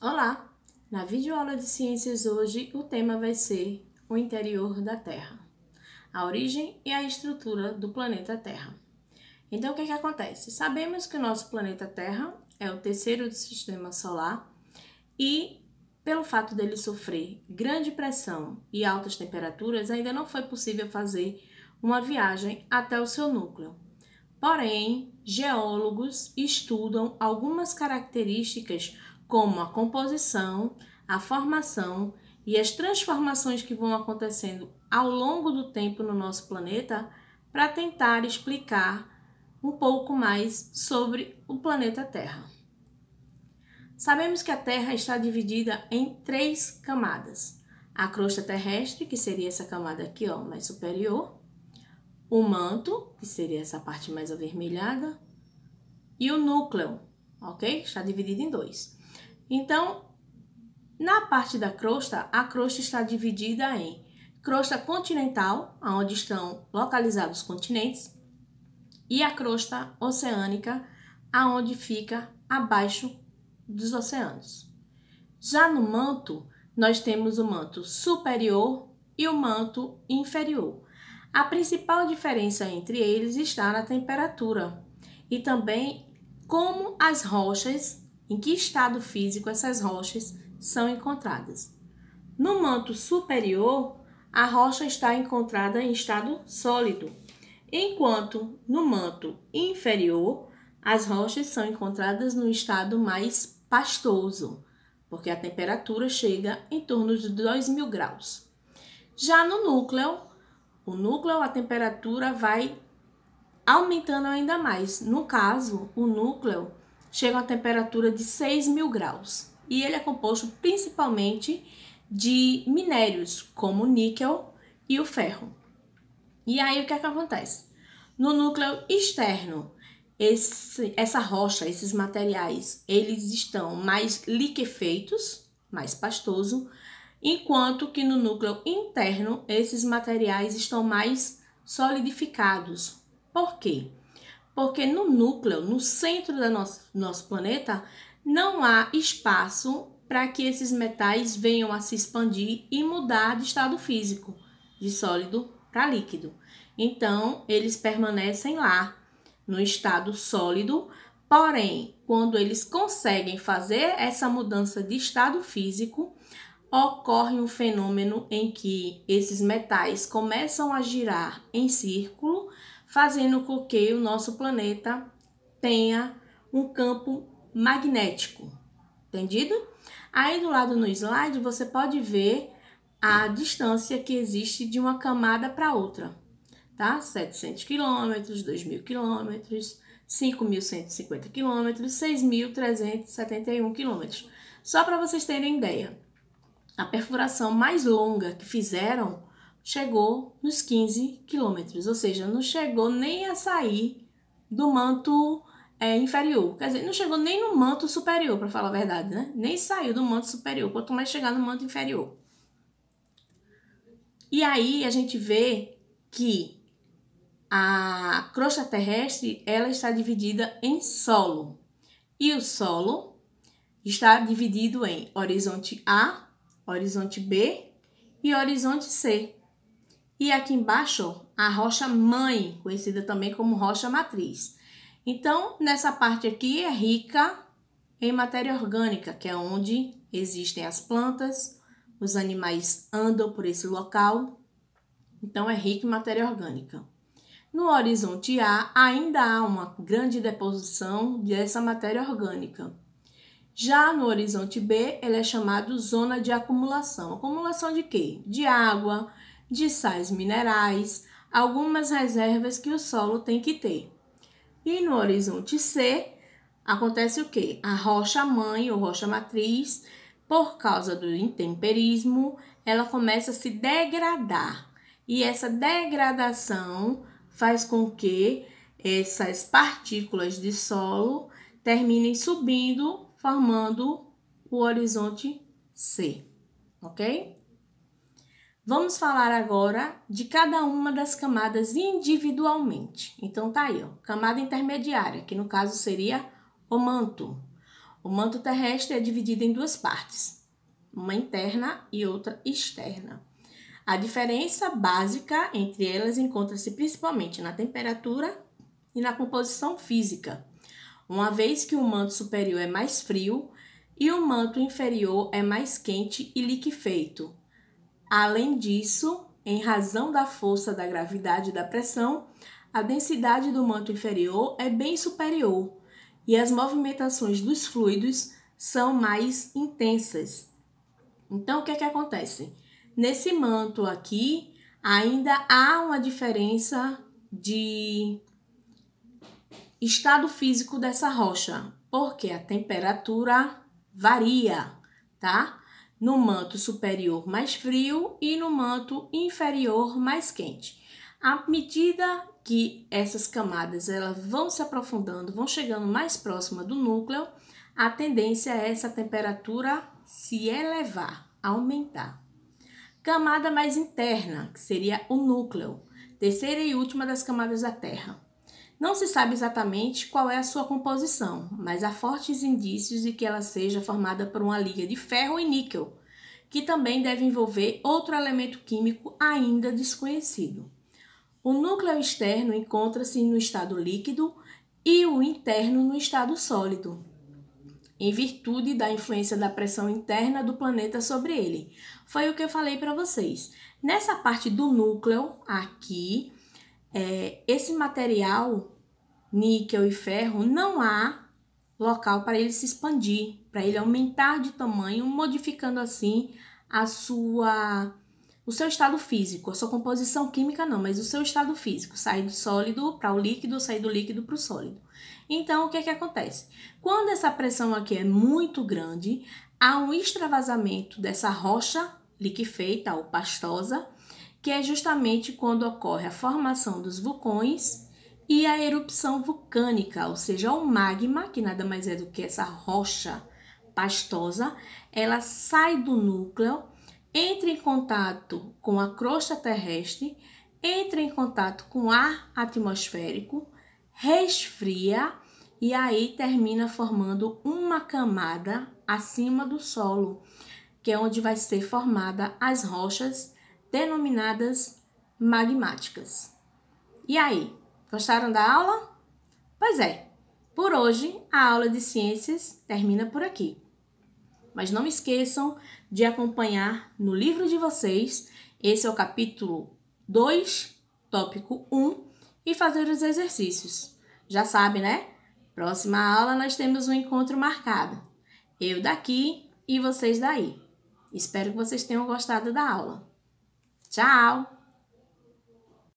Olá! Na videoaula de ciências hoje, o tema vai ser o interior da Terra, a origem e a estrutura do planeta Terra. Então, o que acontece? Sabemos que o nosso planeta Terra é o terceiro do sistema solar e, pelo fato dele sofrer grande pressão e altas temperaturas, ainda não foi possível fazer uma viagem até o seu núcleo. Porém, geólogos estudam algumas características como a composição, a formação e as transformações que vão acontecendo ao longo do tempo no nosso planeta para tentar explicar um pouco mais sobre o planeta Terra. Sabemos que a Terra está dividida em 3 camadas. A crosta terrestre, que seria essa camada aqui, ó, mais superior, o manto, que seria essa parte mais avermelhada, e o núcleo, ok? Está dividido em 2. Então, na parte da crosta, a crosta está dividida em crosta continental, onde estão localizados os continentes, e a crosta oceânica, aonde fica abaixo dos oceanos. Já no manto, nós temos o manto superior e o manto inferior. A principal diferença entre eles está na temperatura e também como as rochas, em que estado físico essas rochas são encontradas. No manto superior, a rocha está encontrada em estado sólido, enquanto no manto inferior, as rochas são encontradas no estado mais pastoso, porque a temperatura chega em torno de 2.000 graus. Já no núcleo, a temperatura vai aumentando ainda mais. No caso, o núcleo chega a uma temperatura de 6.000 graus. E ele é composto principalmente de minérios, como o níquel e o ferro. E aí, o que acontece? No núcleo externo, essa rocha, esses materiais, eles estão mais liquefeitos, mais pastoso, enquanto que no núcleo interno, esses materiais estão mais solidificados. Por quê? Porque no núcleo, no centro do nosso planeta, não há espaço para que esses metais venham a se expandir e mudar de estado físico, de sólido para líquido. Então, eles permanecem lá, no estado sólido, porém, quando eles conseguem fazer essa mudança de estado físico, ocorre um fenômeno em que esses metais começam a girar em círculo, fazendo com que o nosso planeta tenha um campo magnético. Entendido? Aí do lado no slide você pode ver a distância que existe de uma camada para outra, tá? 700 quilômetros, 2.000 quilômetros, 5.150 quilômetros, 6.371 quilômetros. Só para vocês terem ideia, a perfuração mais longa que fizeram chegou nos 15 quilômetros, ou seja, não chegou nem a sair do manto inferior. Quer dizer, não chegou nem no manto superior, para falar a verdade, né? Nem saiu do manto superior, quanto mais chegar no manto inferior. E aí a gente vê que a crosta terrestre, ela está dividida em solo. E o solo está dividido em horizonte A, horizonte B e horizonte C. E aqui embaixo, a rocha mãe, conhecida também como rocha matriz. Então, nessa parte aqui é rica em matéria orgânica, que é onde existem as plantas, os animais andam por esse local. Então, é rica em matéria orgânica. No horizonte A, ainda há uma grande deposição dessa matéria orgânica. Já no horizonte B, ele é chamado zona de acumulação. Acumulação de quê? De água, de sais minerais, algumas reservas que o solo tem que ter. E no horizonte C, acontece o quê? A rocha mãe ou rocha matriz, por causa do intemperismo, ela começa a se degradar. E essa degradação faz com que essas partículas de solo terminem subindo, formando o horizonte C, ok? Vamos falar agora de cada uma das camadas individualmente. Então, tá aí, ó, camada intermediária, que no caso seria o manto. O manto terrestre é dividido em duas partes, uma interna e outra externa. A diferença básica entre elas encontra-se principalmente na temperatura e na composição física, uma vez que o manto superior é mais frio e o manto inferior é mais quente e liquefeito. Além disso, em razão da força da gravidade e da pressão, a densidade do manto inferior é bem superior e as movimentações dos fluidos são mais intensas. Então, o que é que acontece? Nesse manto aqui, ainda há uma diferença de estado físico dessa rocha, porque a temperatura varia, tá? No manto superior mais frio e no manto inferior mais quente. À medida que essas camadas elas vão se aprofundando, vão chegando mais próxima do núcleo, a tendência é essa temperatura se elevar, aumentar. Camada mais interna, que seria o núcleo, terceira e última das camadas da Terra. Não se sabe exatamente qual é a sua composição, mas há fortes indícios de que ela seja formada por uma liga de ferro e níquel, que também deve envolver outro elemento químico ainda desconhecido. O núcleo externo encontra-se no estado líquido e o interno no estado sólido, em virtude da influência da pressão interna do planeta sobre ele. Foi o que eu falei para vocês. Nessa parte do núcleo, aqui, esse material, níquel e ferro, não há local para ele se expandir, para ele aumentar de tamanho, modificando assim o seu estado físico, a sua composição química não, mas o seu estado físico, sair do sólido para o líquido, sair do líquido para o sólido. Então, o que é que acontece? Quando essa pressão aqui é muito grande, há um extravasamento dessa rocha liquefeita ou pastosa, que é justamente quando ocorre a formação dos vulcões e a erupção vulcânica, ou seja, o magma, que nada mais é do que essa rocha pastosa, ela sai do núcleo, entra em contato com a crosta terrestre, entra em contato com ar atmosférico, resfria e aí termina formando uma camada acima do solo, que é onde vai ser formada as rochas denominadas magmáticas. E aí, gostaram da aula? Pois é, por hoje a aula de ciências termina por aqui. Mas não esqueçam de acompanhar no livro de vocês, esse é o capítulo 2, tópico 1, e fazer os exercícios. Já sabe, né? Próxima aula nós temos um encontro marcado. Eu daqui e vocês daí. Espero que vocês tenham gostado da aula. Tchau!